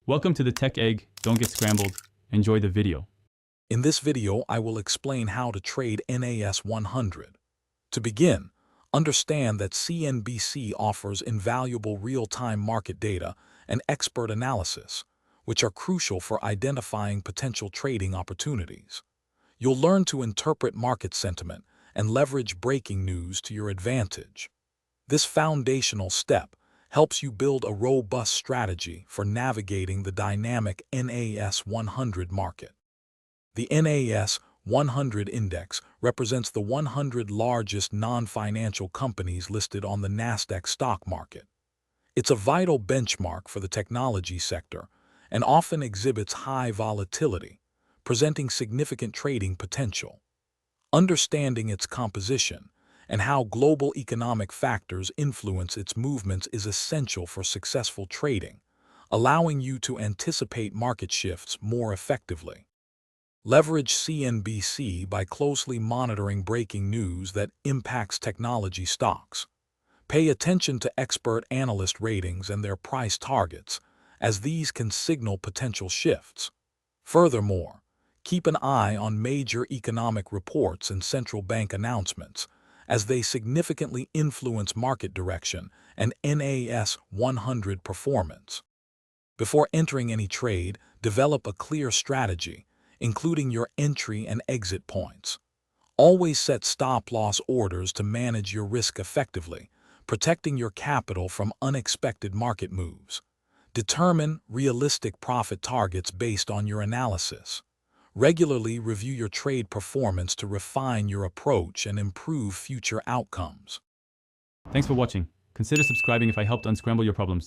Welcome to the Tech Egg. Don't get scrambled. Enjoy the video. In this video, I will explain how to trade NAS100. To begin, understand that CNBC offers invaluable real-time market data and expert analysis, which are crucial for identifying potential trading opportunities. You'll learn to interpret market sentiment and leverage breaking news to your advantage. This foundational step helps you build a robust strategy for navigating the dynamic NAS100 market. The NAS100 index represents the 100 largest non-financial companies listed on the NASDAQ stock market. It's a vital benchmark for the technology sector and often exhibits high volatility, presenting significant trading potential. Understanding its composition and how global economic factors influence its movements is essential for successful trading, allowing you to anticipate market shifts more effectively. Leverage CNBC by closely monitoring breaking news that impacts technology stocks. Pay attention to expert analyst ratings and their price targets, as these can signal potential shifts. Furthermore, keep an eye on major economic reports and central bank announcements, as they significantly influence market direction and NAS100 performance. Before entering any trade, develop a clear strategy, including your entry and exit points. Always set stop-loss orders to manage your risk effectively, protecting your capital from unexpected market moves. Determine realistic profit targets based on your analysis. Regularly review your trade performance to refine your approach and improve future outcomes. Thanks for watching. Consider subscribing if I helped unscramble your problems.